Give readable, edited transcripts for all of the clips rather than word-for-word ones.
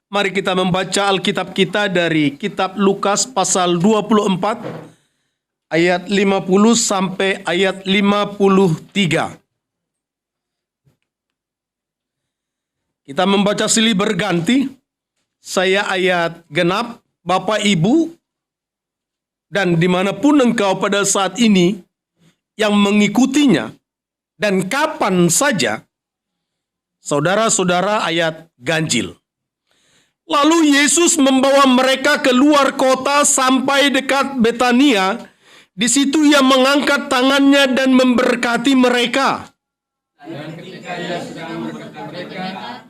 Mari kita membaca Alkitab kita dari kitab Lukas pasal 24 ayat 50 sampai ayat 53. Kita membaca silih berganti. Saya ayat genap, Bapak Ibu, dan dimanapun engkau pada saat ini yang mengikutinya, dan kapan saja, saudara-saudara ayat ganjil. Lalu Yesus membawa mereka keluar kota sampai dekat Betania. Di situ ia mengangkat tangannya dan memberkati mereka. Dan ketika ia sedang memberkati mereka,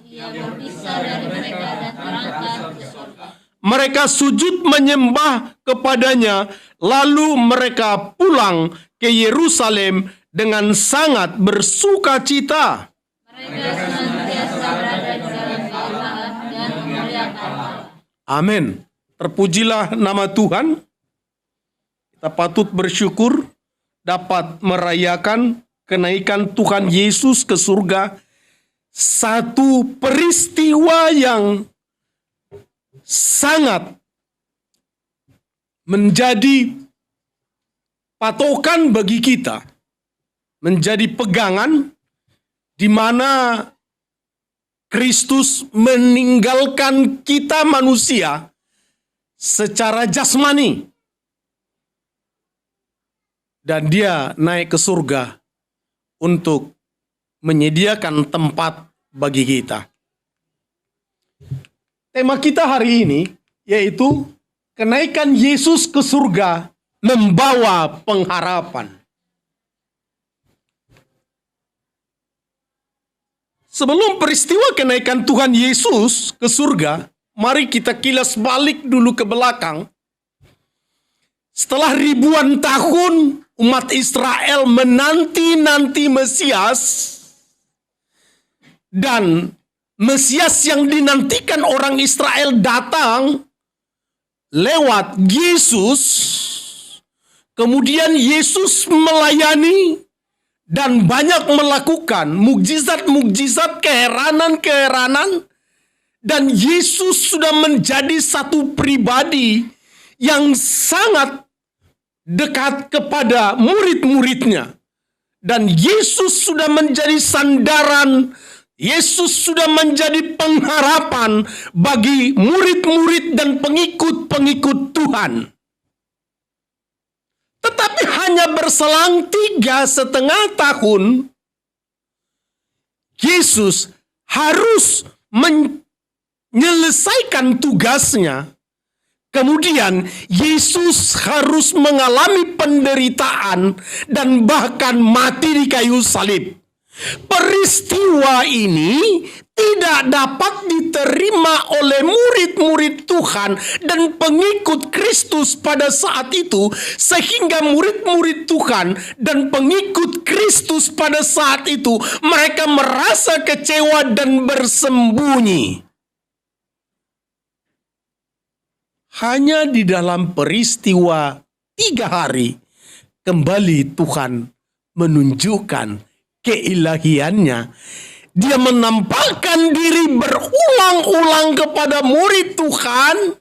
ia berpisah dari mereka dan terangkat ke surga. Mereka sujud menyembah kepadanya, lalu mereka pulang ke Yerusalem dengan sangat bersukacita. Mereka senantiasa berada di dalam ketaatan dan memuliakan Allah. Amin. Terpujilah nama Tuhan. Kita patut bersyukur dapat merayakan kenaikan Tuhan Yesus ke surga. Satu peristiwa yang sangat menjadi patokan bagi kita, menjadi pegangan di mana Kristus meninggalkan kita manusia secara jasmani dan dia naik ke surga untuk menyediakan tempat bagi kita. Tema kita hari ini yaitu kenaikan Yesus ke surga membawa pengharapan. Sebelum peristiwa kenaikan Tuhan Yesus ke surga, mari kita kilas balik dulu ke belakang. Setelah ribuan tahun umat Israel menanti-nanti Mesias, dan Mesias yang dinantikan orang Israel datang lewat Yesus. Kemudian Yesus melayani dan banyak melakukan mukjizat-mukjizat, keheranan-keheranan. Dan Yesus sudah menjadi satu pribadi yang sangat dekat kepada murid-muridnya. Dan Yesus sudah menjadi sandaran, Yesus sudah menjadi pengharapan bagi murid-murid dan pengikut-pengikut Tuhan. Tetapi hanya berselang 3,5 tahun, Yesus harus menyelesaikan tugasnya. Kemudian Yesus harus mengalami penderitaan dan bahkan mati di kayu salib. Peristiwa ini tidak dapat diterima oleh murid-murid Tuhan dan pengikut Kristus pada saat itu, sehingga murid-murid Tuhan dan pengikut Kristus pada saat itu mereka merasa kecewa dan bersembunyi. Hanya di dalam peristiwa 3 hari kembali Tuhan menunjukkan keilahiannya. Dia menampakkan diri berulang-ulang kepada murid Tuhan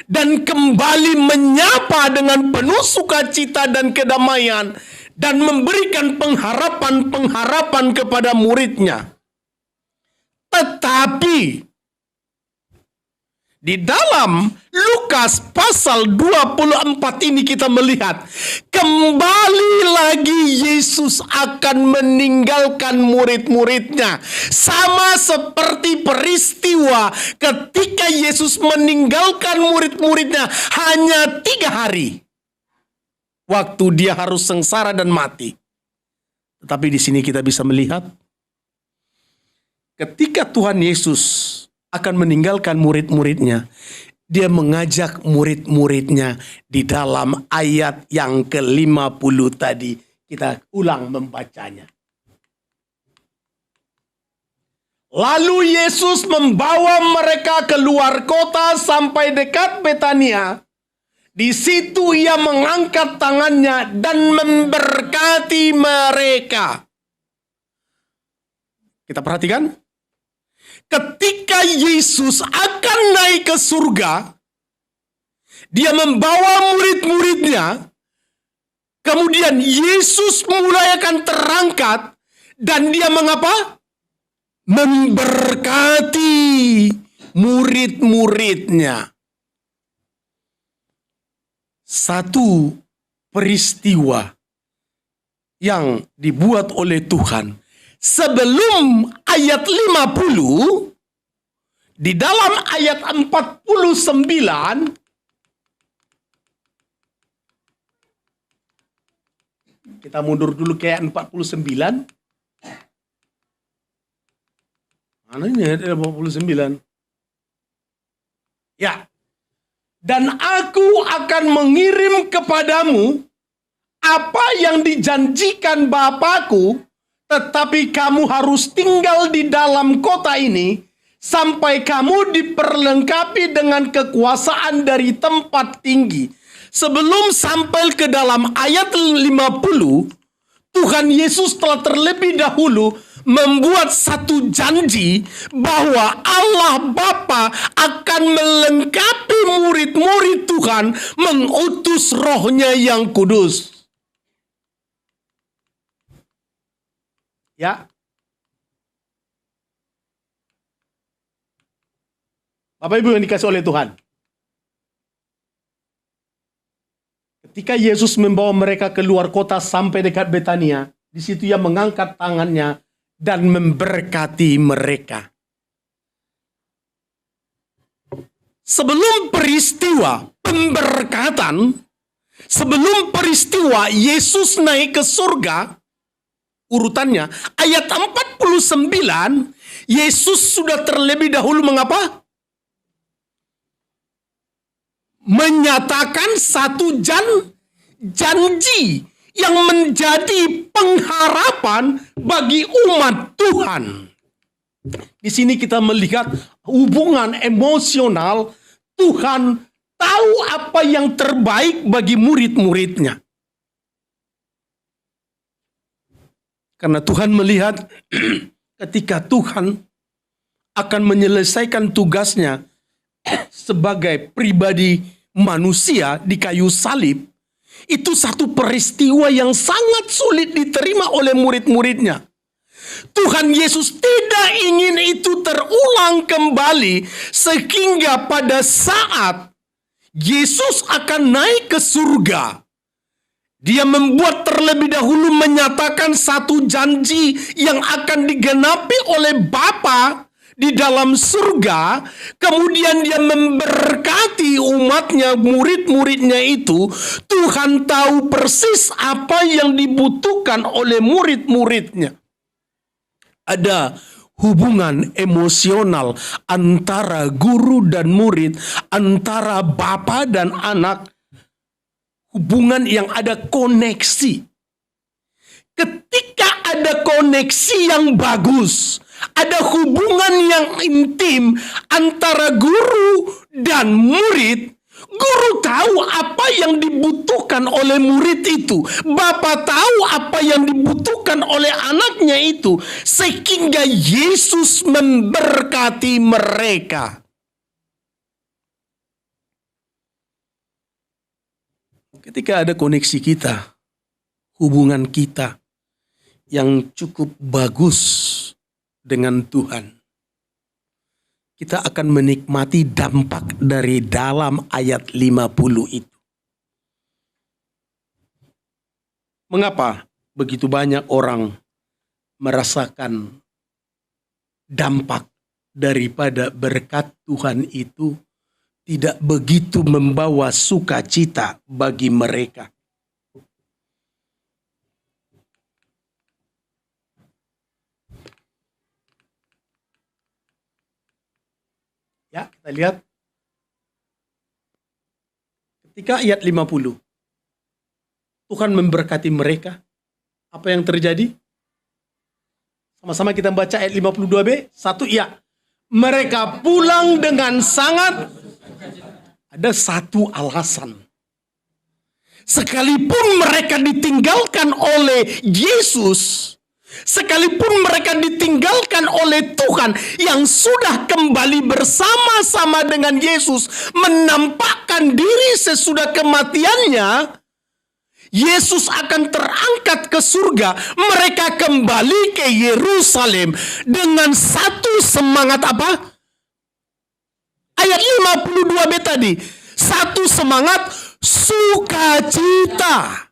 dan kembali menyapa dengan penuh sukacita dan kedamaian dan memberikan pengharapan-pengharapan kepada muridnya. Tetapi di dalam Lukas pasal 24 ini kita melihat kembali lagi Yesus akan meninggalkan murid-muridnya. Sama seperti peristiwa ketika Yesus meninggalkan murid-muridnya hanya 3 hari. Waktu dia harus sengsara dan mati. Tetapi di sini kita bisa melihat ketika Tuhan Yesus akan meninggalkan murid-muridnya, dia mengajak murid-muridnya di dalam ayat yang ke-50 tadi. Kita ulang membacanya. Lalu Yesus membawa mereka keluar kota sampai dekat Betania. Di situ ia mengangkat tangannya dan memberkati mereka. Kita perhatikan. ketika Yesus akan naik ke surga, dia membawa murid-muridnya, kemudian Yesus mulai akan terangkat, dan dia mengapa? Memberkati murid-muridnya. Satu peristiwa yang dibuat oleh Tuhan sebelum ayat 50, di dalam ayat 49, kita mundur dulu ke ayat 49. Mana ini ayat 49? Ya. Dan aku akan mengirim kepadamu apa yang dijanjikan Bapakku, tetapi kamu harus tinggal di dalam kota ini sampai kamu diperlengkapi dengan kekuasaan dari tempat tinggi. Sebelum sampai ke dalam ayat 50, Tuhan Yesus telah terlebih dahulu membuat satu janji bahwa Allah Bapa akan melengkapi murid-murid Tuhan, mengutus Roh-Nya yang kudus. Ya. Bapak Ibu yang dikasih oleh Tuhan. Ketika Yesus membawa mereka keluar kota sampai dekat Betania, di situ ia mengangkat tangannya dan memberkati mereka. Sebelum peristiwa pemberkatan, sebelum peristiwa Yesus naik ke surga, urutannya ayat 49, Yesus sudah terlebih dahulu mengapa? Menyatakan satu janji yang menjadi pengharapan bagi umat Tuhan. Di sini kita melihat hubungan emosional. Tuhan tahu apa yang terbaik bagi murid-muridnya. Karena Tuhan melihat ketika Tuhan akan menyelesaikan tugasnya sebagai pribadi manusia di kayu salib, itu satu peristiwa yang sangat sulit diterima oleh murid-muridnya. Tuhan Yesus tidak ingin itu terulang kembali, sehingga pada saat Yesus akan naik ke surga, dia membuat terlebih dahulu menyatakan satu janji yang akan digenapi oleh Bapa di dalam surga. Kemudian dia memberkati umatnya, murid-muridnya itu. Tuhan tahu persis apa yang dibutuhkan oleh murid-muridnya. Ada hubungan emosional antara guru dan murid, antara bapa dan anak. Hubungan yang ada koneksi. Ketika ada koneksi yang bagus, ada hubungan yang intim antara guru dan murid, guru tahu apa yang dibutuhkan oleh murid itu. Bapa tahu apa yang dibutuhkan oleh anaknya itu. Sehingga Yesus memberkati mereka. Ketika ada koneksi kita, hubungan kita yang cukup bagus dengan Tuhan, kita akan menikmati dampak dari dalam ayat 50 itu. Mengapa begitu banyak orang merasakan dampak daripada berkat Tuhan itu tidak begitu membawa sukacita bagi mereka? Ya, kita lihat. Ketika ayat 50, Tuhan memberkati mereka. Apa yang terjadi? Sama-sama kita baca ayat 52b. Satu, ya. Mereka pulang dengan sangat. Ada satu alasan. Sekalipun mereka ditinggalkan oleh Yesus, Sekalipun mereka ditinggalkan oleh Tuhan yang sudah kembali bersama-sama dengan Yesus, menampakkan diri sesudah kematiannya, Yesus akan terangkat ke surga. Mereka kembali ke Yerusalem dengan satu semangat apa? Ayat 52b tadi. Satu semangat sukacita.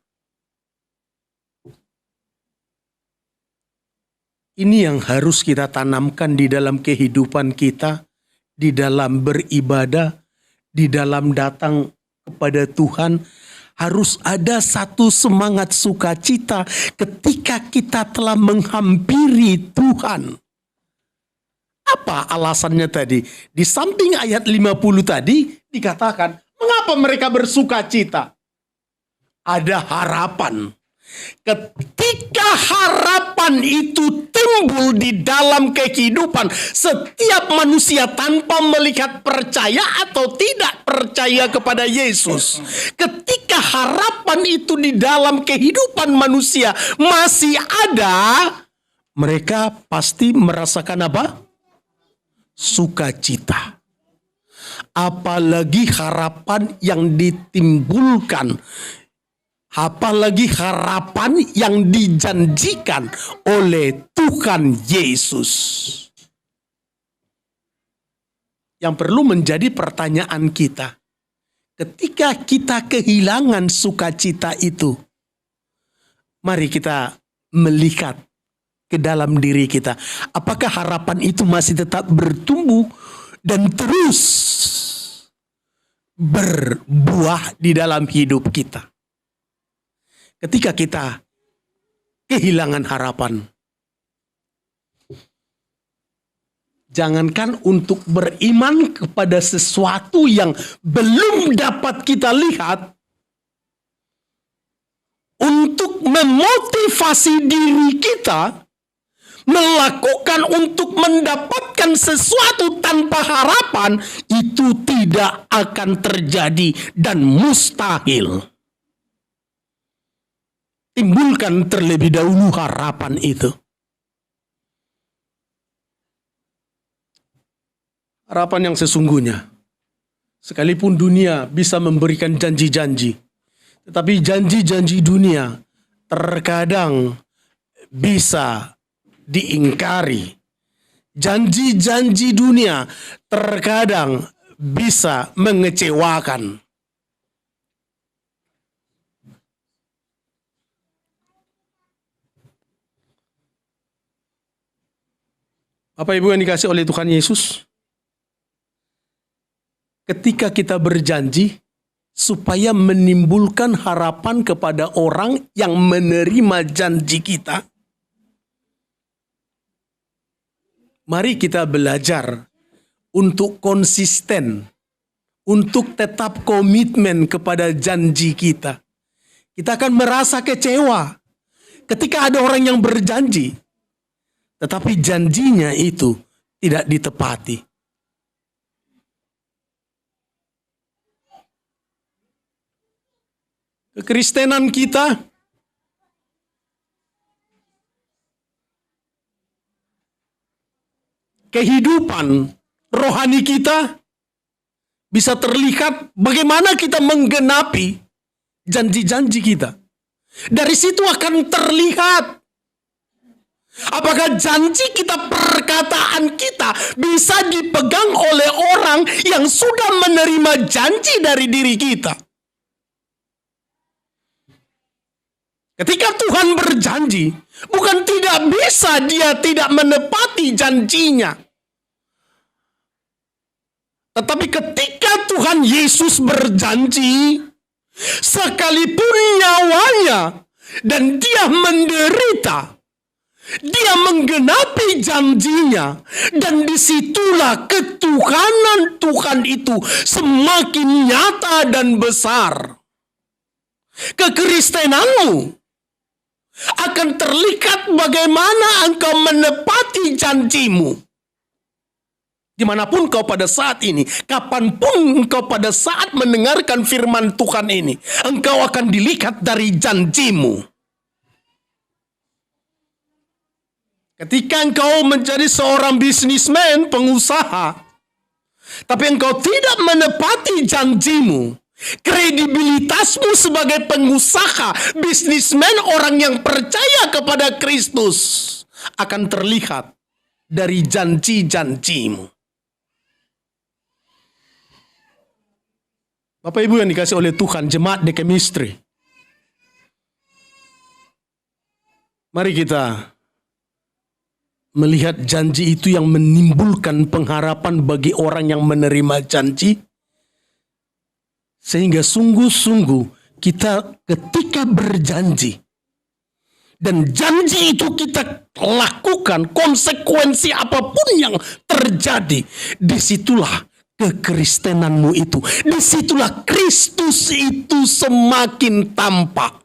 Ini yang harus kita tanamkan di dalam kehidupan kita, di dalam beribadah, di dalam datang kepada Tuhan. Harus ada satu semangat sukacita ketika kita telah menghampiri Tuhan. Apa alasannya tadi? Di samping ayat 50 tadi dikatakan, mengapa mereka bersukacita? Ada harapan. Ketika harapan itu timbul di dalam kehidupan setiap manusia tanpa melihat percaya atau tidak percaya kepada Yesus. Ketika harapan itu di dalam kehidupan manusia masih ada, mereka pasti merasakan apa? Sukacita. Apalagi harapan yang ditimbulkan, apalagi harapan yang dijanjikan oleh Tuhan Yesus. Yang perlu menjadi pertanyaan kita, ketika kita kehilangan sukacita itu, mari kita melihat ke dalam diri kita. Apakah harapan itu masih tetap bertumbuh dan terus berbuah di dalam hidup kita? Ketika kita kehilangan harapan, jangankan untuk beriman kepada sesuatu yang belum dapat kita lihat, untuk memotivasi diri kita melakukan untuk mendapatkan sesuatu tanpa harapan, itu tidak akan terjadi dan mustahil. Timbulkan terlebih dahulu harapan itu. Harapan yang sesungguhnya. Sekalipun dunia bisa memberikan janji-janji, tetapi janji-janji dunia terkadang bisa diingkari. Janji-janji dunia terkadang bisa mengecewakan. Bapak Ibu yang dikasih oleh Tuhan Yesus, ketika kita berjanji supaya menimbulkan harapan kepada orang yang menerima janji kita, mari kita belajar untuk konsisten, untuk tetap komitmen kepada janji kita. Kita akan merasa kecewa ketika ada orang yang berjanji, tetapi janjinya itu tidak ditepati. Kekristenan kita kehidupan rohani kita bisa terlihat bagaimana kita menggenapi janji-janji kita. Dari situ akan terlihat apakah janji kita, perkataan kita bisa dipegang oleh orang yang sudah menerima janji dari diri kita. Ketika Tuhan berjanji, bukan tidak bisa dia tidak menepati janjinya. Tetapi ketika Tuhan Yesus berjanji, sekalipun nyawanya dan dia menderita, dia menggenapi janjinya, dan disitulah ketuhanan Tuhan itu semakin nyata dan besar. Kekristenanmu akan terlihat bagaimana engkau menepati janjimu. Dimanapun kau pada saat ini, kapanpun engkau pada saat mendengarkan firman Tuhan ini, engkau akan dilihat dari janjimu. Ketika engkau menjadi seorang bisnismen, pengusaha, tapi engkau tidak menepati janjimu, kredibilitasmu sebagai pengusaha, bisnismen, orang yang percaya kepada Kristus akan terlihat dari janji-janjimu. Bapak Ibu yang dikasih oleh Tuhan, jemaat The Chemistry, mari kita melihat janji itu yang menimbulkan pengharapan bagi orang yang menerima janji. Sehingga sungguh-sungguh kita ketika berjanji dan janji itu kita lakukan, konsekuensi apapun yang terjadi, disitulah kekristenanmu itu, disitulah Kristus itu semakin tampak.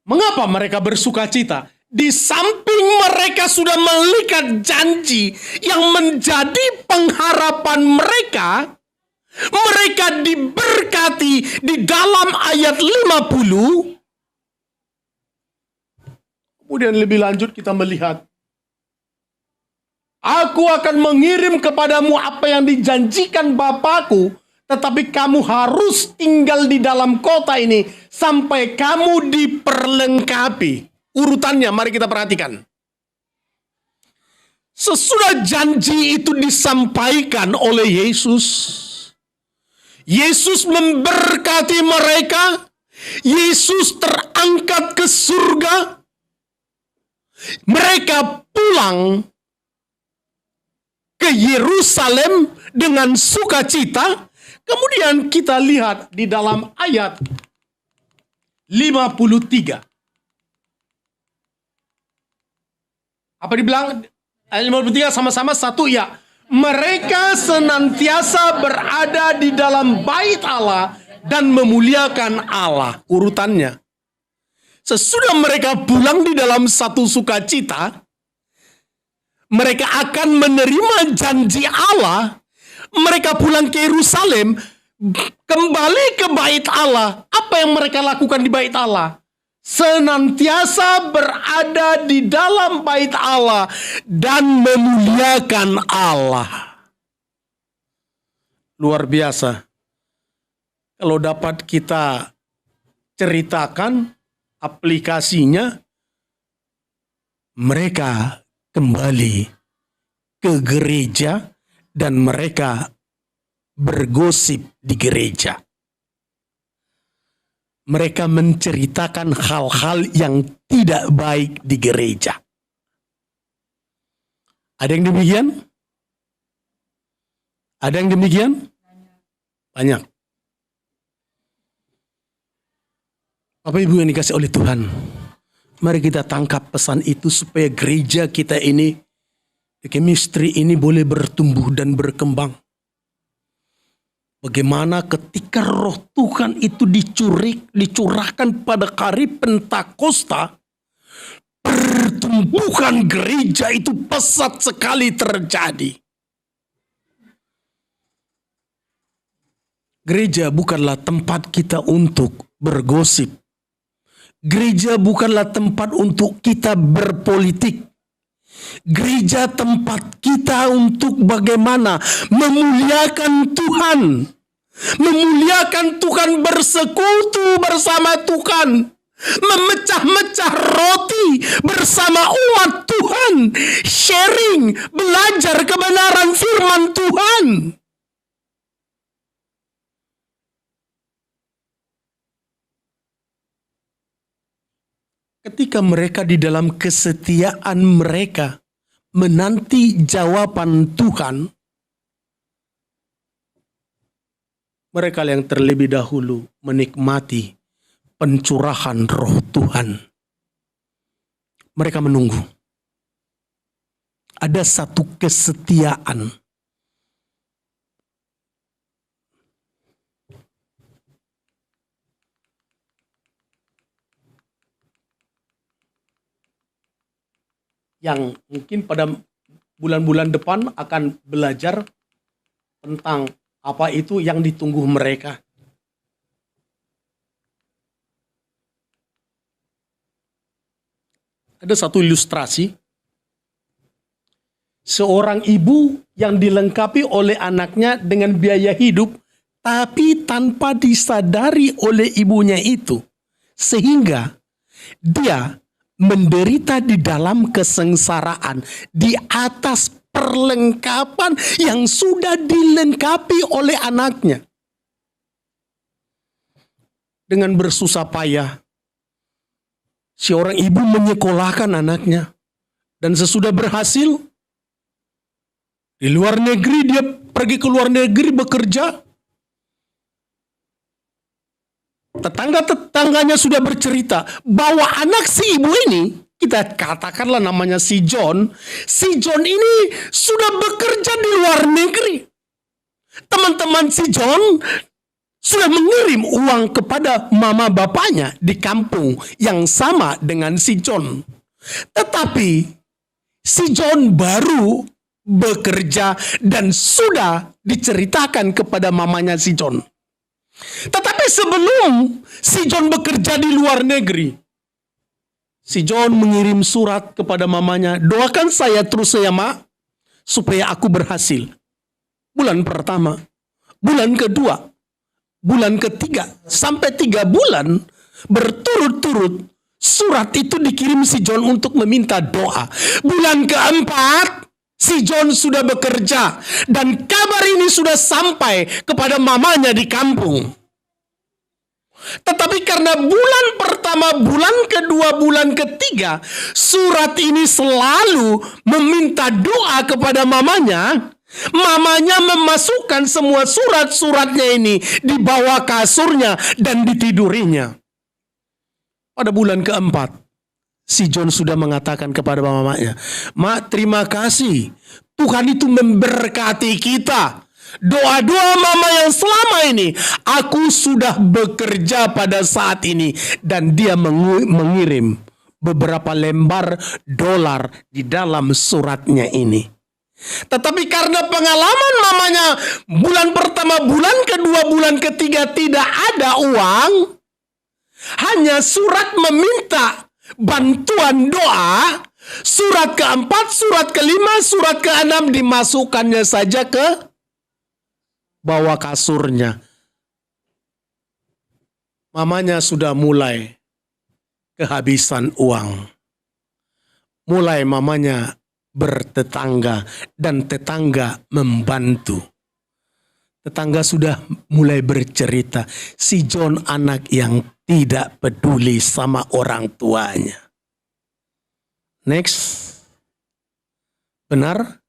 Mengapa mereka bersuka cita? Di samping mereka sudah melihat janji yang menjadi pengharapan mereka, mereka diberkati di dalam ayat 50. Kemudian lebih lanjut kita melihat, aku akan mengirim kepadamu apa yang dijanjikan Bapakku, tetapi kamu harus tinggal di dalam kota ini sampai kamu diperlengkapi. Urutannya mari kita perhatikan. Sesudah janji itu disampaikan oleh Yesus, Yesus memberkati mereka, Yesus terangkat ke surga, mereka pulang ke Yerusalem dengan sukacita. Kemudian kita lihat di dalam ayat 53. Apa dibilang? Ayat 53 sama-sama satu ya. Mereka senantiasa berada di dalam bait Allah dan memuliakan Allah. Urutannya. Sesudah mereka pulang di dalam satu sukacita, mereka akan menerima janji Allah. Mereka pulang ke Yerusalem, kembali ke bait Allah. Apa yang mereka lakukan di bait Allah? Senantiasa berada di dalam bait Allah dan memuliakan Allah. Luar biasa. Kalau dapat kita ceritakan aplikasinya, mereka kembali ke gereja dan mereka bergosip di gereja. Mereka menceritakan hal-hal yang tidak baik di gereja. Ada yang demikian? Ada yang demikian? Banyak. Bapak Ibu yang dikasih oleh Tuhan, mari kita tangkap pesan itu supaya gereja kita ini, chemistry ini boleh bertumbuh dan berkembang. Bagaimana ketika roh Tuhan itu dicurahkan pada hari Pentakosta, pertumbuhan gereja itu pesat sekali terjadi. Gereja bukanlah tempat kita untuk bergosip. Gereja bukanlah tempat untuk kita berpolitik. Gereja tempat kita untuk bagaimana memuliakan Tuhan. Memuliakan Tuhan, bersekutu bersama Tuhan. Memecah-mecah roti bersama umat Tuhan. Sharing, belajar kebenaran firman Tuhan. Ketika mereka di dalam kesetiaan mereka menanti jawaban Tuhan, mereka yang terlebih dahulu menikmati pencurahan roh Tuhan. Mereka menunggu. Ada satu kesetiaan. Yang mungkin pada bulan-bulan depan akan belajar tentang apa itu yang ditunggu mereka. Ada satu ilustrasi. Seorang ibu yang dilengkapi oleh anaknya dengan biaya hidup, tapi tanpa disadari oleh ibunya itu. Sehingga dia menderita di dalam kesengsaraan di atas perlengkapan yang sudah dilengkapi oleh anaknya. Dengan bersusah payah, si orang ibu menyekolahkan anaknya. Dan sesudah berhasil, di luar negeri dia pergi ke luar negeri bekerja. Tetangga-tetangganya sudah bercerita bahwa anak si ibu ini, kita katakanlah namanya si John. Si John ini sudah bekerja di luar negeri. Teman-teman si John sudah mengirim uang kepada mama bapaknya di kampung yang sama dengan si John. Tetapi si John baru bekerja dan sudah diceritakan kepada mamanya si John. Tetapi sebelum si John bekerja di luar negeri, si John mengirim surat kepada mamanya, doakan saya terus ya mak, supaya aku berhasil. Bulan pertama, bulan kedua, bulan ketiga, sampai 3 bulan berturut-turut surat itu dikirim si John untuk meminta doa. Bulan keempat, si John sudah bekerja dan kabar ini sudah sampai kepada mamanya di kampung. Tetapi karena bulan pertama, bulan kedua, bulan ketiga, surat ini selalu meminta doa kepada mamanya. Mamanya memasukkan semua surat-suratnya ini di bawah kasurnya dan ditidurinya. Pada bulan keempat, si John sudah mengatakan kepada mamanya, mak terima kasih, Tuhan itu memberkati kita. Doa-doa mama yang selama ini, aku sudah bekerja pada saat ini. Dan dia mengirim beberapa lembar dolar di dalam suratnya ini. Tetapi karena pengalaman mamanya, bulan pertama, bulan kedua, bulan ketiga tidak ada uang, hanya surat meminta bantuan doa. Surat keempat, surat kelima, surat keenam dimasukkannya saja ke bawah kasurnya. Mamanya sudah mulai kehabisan uang. Mulai mamanya bertetangga dan tetangga membantu. Tetangga sudah mulai bercerita, si John anak yang tidak peduli sama orang tuanya. Next. Benar?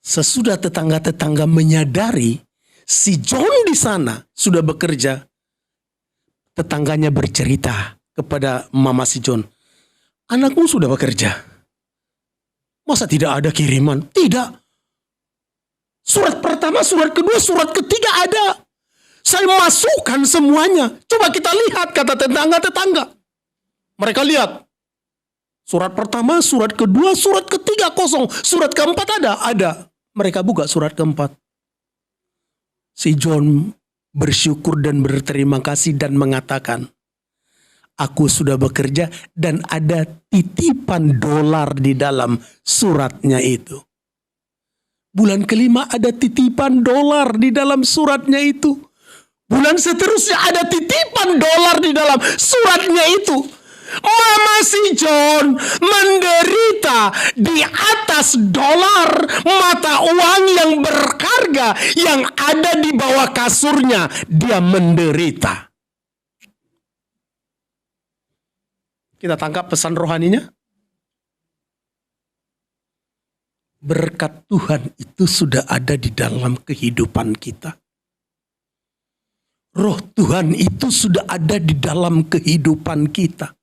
Sesudah tetangga-tetangga menyadari si John di sana sudah bekerja, tetangganya bercerita kepada mama si John, anakmu sudah bekerja. Masa tidak ada kiriman? Tidak. Surat pertama, surat kedua, surat ketiga ada. Saya masukkan semuanya. Coba kita lihat, kata tetangga-tetangga. Mereka lihat. Surat pertama, surat kedua, surat ketiga kosong. Surat keempat ada. Mereka buka surat keempat. Si John bersyukur dan berterima kasih dan mengatakan, aku sudah bekerja dan ada titipan dolar di dalam suratnya itu. Bulan kelima ada titipan dolar di dalam suratnya itu. Bulan seterusnya ada titipan dolar di dalam suratnya itu. Mama si John menderita di atas dolar, mata uang yang berharga yang ada di bawah kasurnya. Dia menderita. Kita tangkap pesan rohaninya. Berkat Tuhan itu sudah ada di dalam kehidupan kita. Roh Tuhan itu sudah ada di dalam kehidupan kita.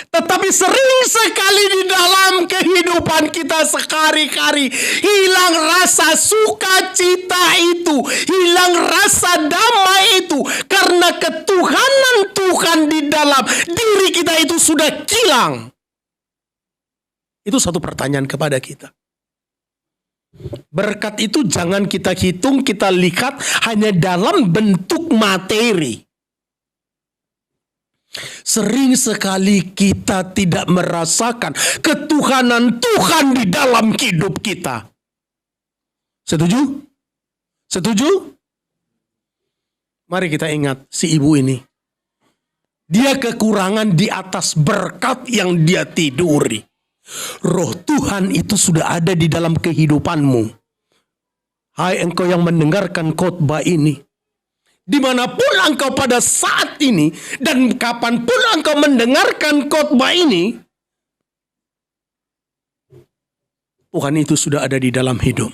Tetapi sering sekali di dalam kehidupan kita sekali-kali hilang rasa sukacita itu, hilang rasa damai itu, karena ketuhanan Tuhan di dalam diri kita itu sudah hilang. Itu satu pertanyaan kepada kita. Berkat itu jangan kita hitung, kita lihat hanya dalam bentuk materi. Sering sekali kita tidak merasakan ketuhanan Tuhan di dalam hidup kita. Setuju? Setuju? Mari kita ingat si ibu ini. Dia kekurangan di atas berkat yang dia tiduri. Roh Tuhan itu sudah ada di dalam kehidupanmu. Hai engkau yang mendengarkan khotbah ini. Dimanapun engkau pada saat ini, dan kapanpun engkau mendengarkan khotbah ini, Tuhan itu sudah ada di dalam hidup.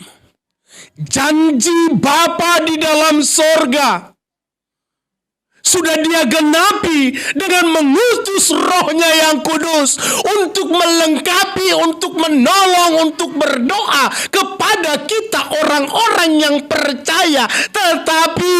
Janji Bapa di dalam sorga sudah dia genapi dengan mengutus rohnya yang kudus untuk melengkapi, untuk menolong, untuk berdoa kepada kita orang-orang yang percaya. Tetapi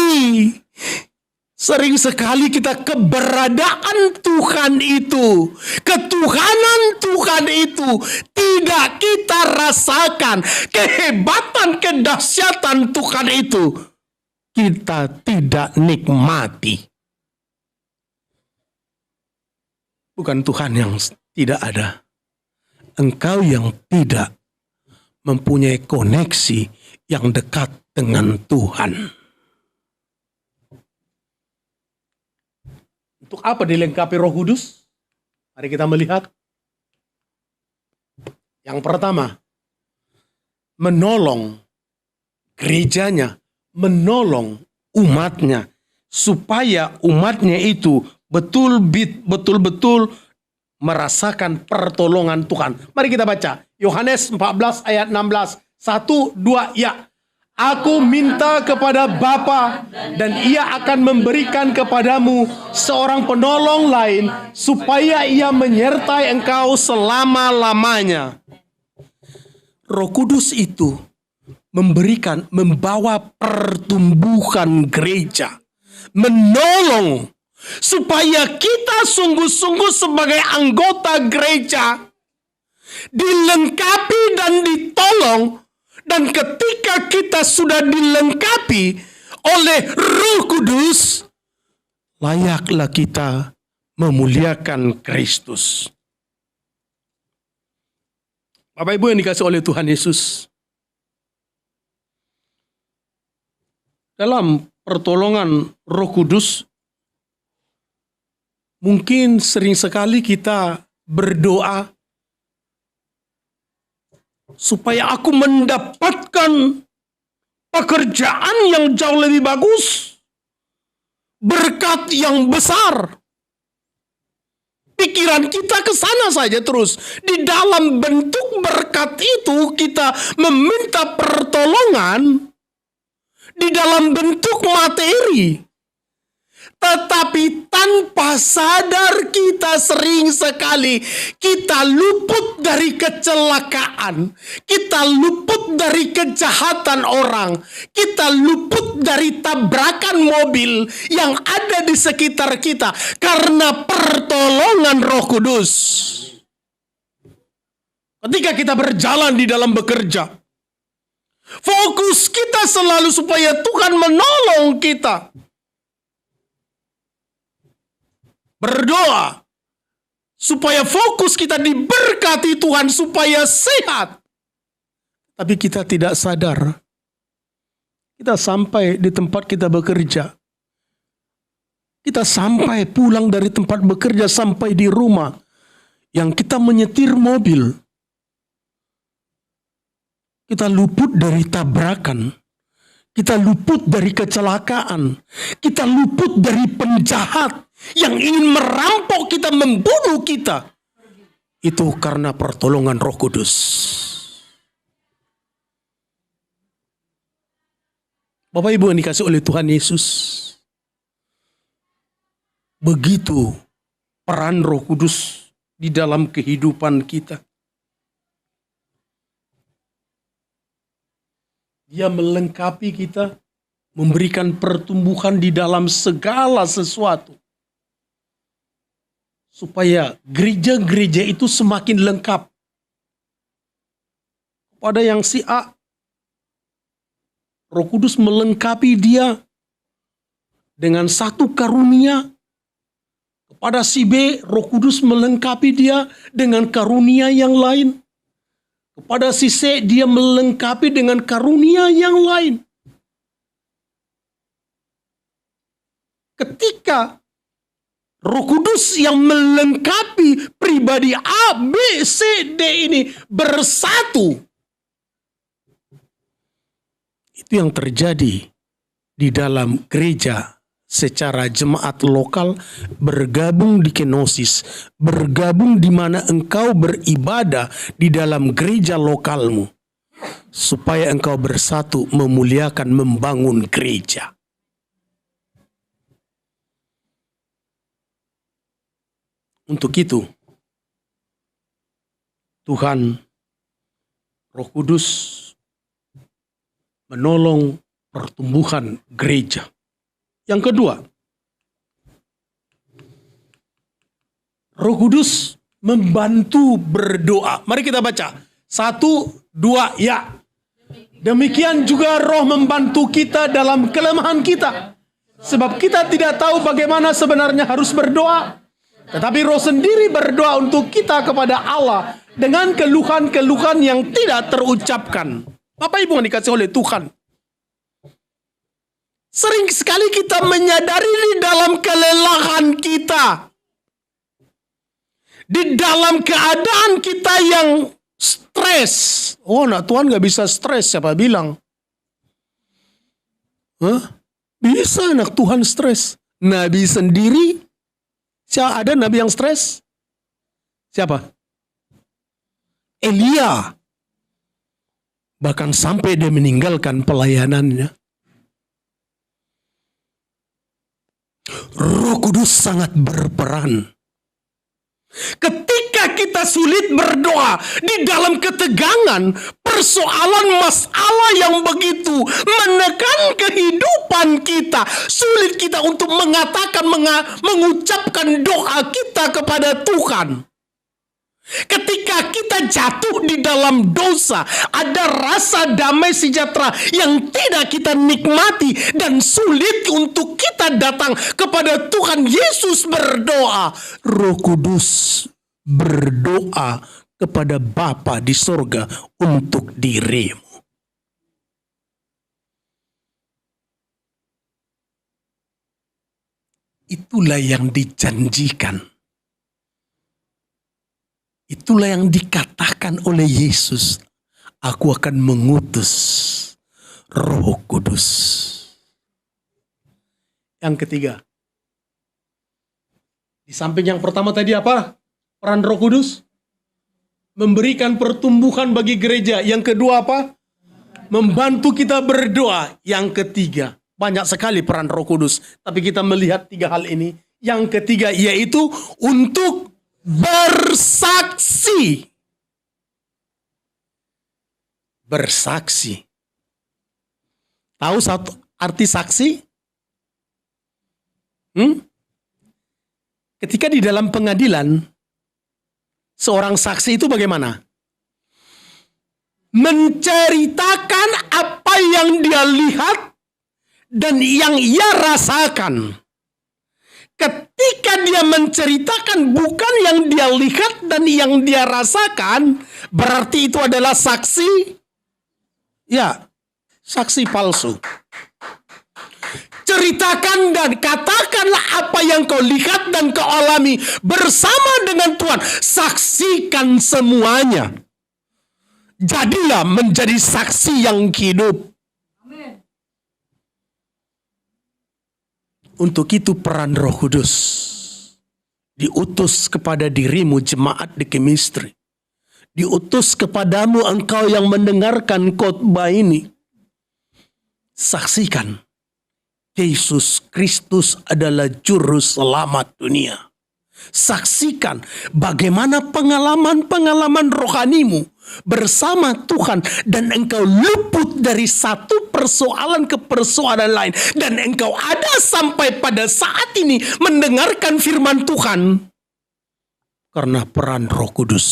sering sekali kita keberadaan Tuhan itu, ketuhanan Tuhan itu tidak kita rasakan. Kehebatan, kedahsyatan Tuhan itu kita tidak nikmati. Bukan Tuhan yang tidak ada. Engkau yang tidak mempunyai koneksi yang dekat dengan Tuhan. Untuk apa dilengkapi Roh Kudus? Mari kita melihat. Yang pertama, menolong gerejanya, menolong umatnya, supaya umatnya itu betul-betul merasakan pertolongan Tuhan. Mari kita baca. Yohanes 14 ayat 16. 1, 2, ya. Aku minta kepada Bapa dan Ia akan memberikan kepadamu seorang penolong lain supaya Ia menyertai engkau selama-lamanya. Roh Kudus itu membawa pertumbuhan gereja. Menolong supaya kita sungguh-sungguh sebagai anggota gereja dilengkapi dan ditolong. Dan ketika kita sudah dilengkapi oleh Roh Kudus, layaklah kita memuliakan Kristus. Bapak Ibu yang dikasih oleh Tuhan Yesus, dalam pertolongan Roh Kudus, mungkin sering sekali kita berdoa, supaya aku mendapatkan pekerjaan yang jauh lebih bagus, berkat yang besar. Pikiran kita ke sana saja terus. Di dalam bentuk berkat itu kita meminta pertolongan di dalam bentuk materi. Tetapi tanpa sadar kita sering sekali kita luput dari kecelakaan, kita luput dari kejahatan orang, kita luput dari tabrakan mobil yang ada di sekitar kita karena pertolongan Roh Kudus. Ketika kita berjalan di dalam bekerja, fokus kita selalu supaya Tuhan menolong kita. Berdoa supaya fokus kita diberkati Tuhan, supaya sehat. Tapi kita tidak sadar. Kita sampai di tempat kita bekerja. Kita sampai pulang dari tempat bekerja sampai di rumah. Yang kita menyetir mobil. Kita luput dari tabrakan. Kita luput dari kecelakaan. Kita luput dari penjahat yang ingin merampok kita, membunuh kita. Itu karena pertolongan Roh Kudus. Bapak Ibu yang dikasih oleh Tuhan Yesus, begitu peran Roh Kudus di dalam kehidupan kita. Dia melengkapi kita, memberikan pertumbuhan di dalam segala sesuatu. Supaya gereja-gereja itu semakin lengkap. Pada yang si A, Roh Kudus melengkapi dia dengan satu karunia. Kepada si B, Roh Kudus melengkapi dia dengan karunia yang lain. Kepada si C, dia melengkapi dengan karunia yang lain. Ketika Roh Kudus yang melengkapi pribadi A, B, C, D ini bersatu, itu yang terjadi di dalam gereja secara jemaat lokal, bergabung di kenosis, bergabung di mana engkau beribadah di dalam gereja lokalmu, supaya engkau bersatu memuliakan, membangun gereja. Untuk itu, Tuhan Roh Kudus menolong pertumbuhan gereja. Yang kedua, Roh Kudus membantu berdoa. Mari kita baca. 1, 2, ya. Demikian juga Roh membantu kita dalam kelemahan kita. Sebab kita tidak tahu bagaimana sebenarnya harus berdoa. Tetapi Roh sendiri berdoa untuk kita kepada Allah dengan keluhan-keluhan yang tidak terucapkan. Bapak Ibu yang dikasihi oleh Tuhan, sering sekali kita menyadari di dalam kelelahan kita, di dalam keadaan kita yang stres. Oh, nak Tuhan gak bisa stres, siapa bilang? Bisa anak Tuhan stres. Nabi sendiri, ada nabi yang stres? Siapa? Elia. Bahkan sampai dia meninggalkan pelayanannya. Roh Kudus sangat berperan. Ketika kita sulit berdoa di dalam ketegangan, persoalan masalah yang begitu menekan kehidupan kita, sulit kita untuk mengatakan, mengucapkan doa kita kepada Tuhan. Ketika kita jatuh di dalam dosa, ada rasa damai sejahtera yang tidak kita nikmati dan sulit untuk kita datang kepada Tuhan Yesus berdoa. Roh Kudus berdoa kepada Bapa di sorga untuk dirimu. Itulah yang dijanjikan. Itulah yang dikatakan oleh Yesus. Aku akan mengutus Roh Kudus. Yang ketiga, di samping yang pertama tadi apa? Peran Roh Kudus memberikan pertumbuhan bagi gereja. Yang kedua apa? Membantu kita berdoa. Yang ketiga, banyak sekali peran Roh Kudus, tapi kita melihat 3 hal ini. Yang ketiga yaitu untuk bersaksi. Bersaksi. Tahu satu arti saksi? Ketika di dalam pengadilan, seorang saksi itu bagaimana? Menceritakan apa yang dia lihat dan yang ia rasakan. Ketika dia menceritakan bukan yang dia lihat dan yang dia rasakan, berarti itu adalah saksi, ya, saksi palsu. Ceritakan dan katakanlah apa yang kau lihat dan kau alami bersama dengan Tuhan. Saksikan semuanya. Jadilah menjadi saksi yang hidup. Untuk itu peran Roh Kudus diutus kepada dirimu jemaat di Chemistry. Diutus kepadamu engkau yang mendengarkan khotbah ini. Saksikan Yesus Kristus adalah juru selamat dunia. Saksikan bagaimana pengalaman-pengalaman rohanimu bersama Tuhan dan engkau luput dari satu persoalan ke persoalan lain dan engkau ada sampai pada saat ini mendengarkan firman Tuhan karena peran Roh Kudus.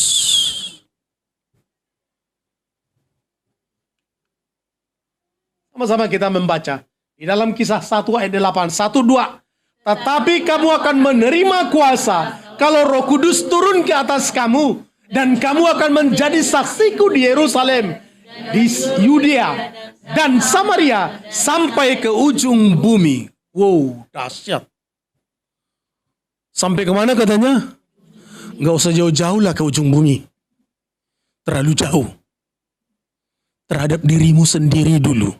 Sama-sama kita membaca di dalam Kisah 1 ayat 8, 1, 2. Tetapi kamu akan menerima kuasa kalau Roh Kudus turun ke atas kamu. Dan kamu akan menjadi saksiku di Yerusalem, di Yudea, dan Samaria, sampai ke ujung bumi. Wow, dahsyat. Sampai kemana katanya? Nggak usah jauh-jauh lah ke ujung bumi. Terlalu jauh. Terhadap dirimu sendiri dulu.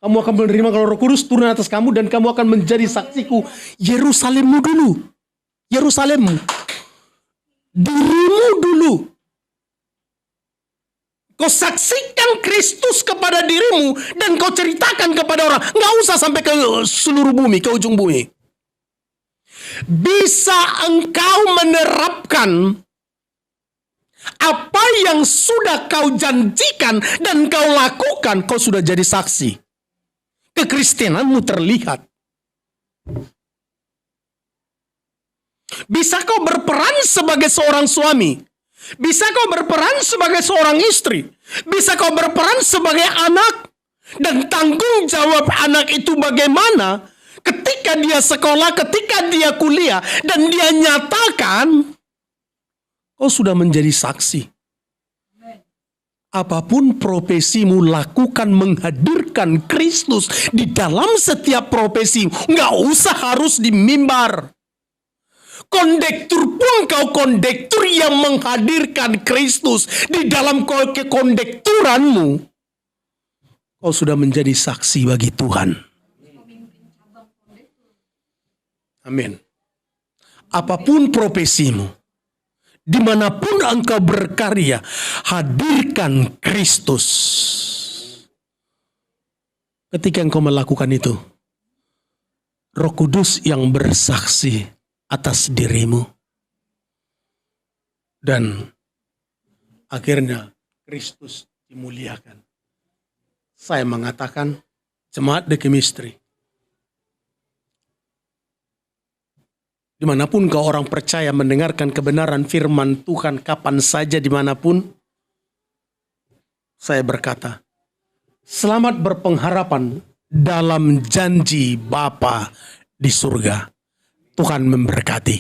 Kamu akan menerima kalau Roh Kudus turun atas kamu dan kamu akan menjadi saksiku. Yerusalemmu dulu. Yerusalemmu. Dirimu dulu. Kau saksikan Kristus kepada dirimu dan kau ceritakan kepada orang. Nggak usah sampai ke seluruh bumi, ke ujung bumi. Bisa engkau menerapkan apa yang sudah kau janjikan dan kau lakukan, kau sudah jadi saksi. Kekristenanmu terlihat. Bisa kau berperan sebagai seorang suami. Bisa kau berperan sebagai seorang istri. Bisa kau berperan sebagai anak. Dan tanggung jawab anak itu bagaimana ketika dia sekolah, ketika dia kuliah. Dan dia nyatakan, kau sudah menjadi saksi. Apapun profesimu, lakukan menghadirkan Kristus di dalam setiap profesi. Nggak usah harus di mimbar. Kondektur pun kau kondektur yang menghadirkan Kristus di dalam kekondekturanmu. Kau sudah menjadi saksi bagi Tuhan. Amin. Apapun profesimu, dimanapun engkau berkarya, hadirkan Kristus. Ketika engkau melakukan itu, Roh Kudus yang bersaksi atas dirimu. Dan akhirnya Kristus dimuliakan. Saya mengatakan, jemaat The Chemistry, dimanapun kau orang percaya mendengarkan kebenaran firman Tuhan kapan saja dimanapun, saya berkata, selamat berpengharapan dalam janji Bapa di surga. Tuhan memberkati.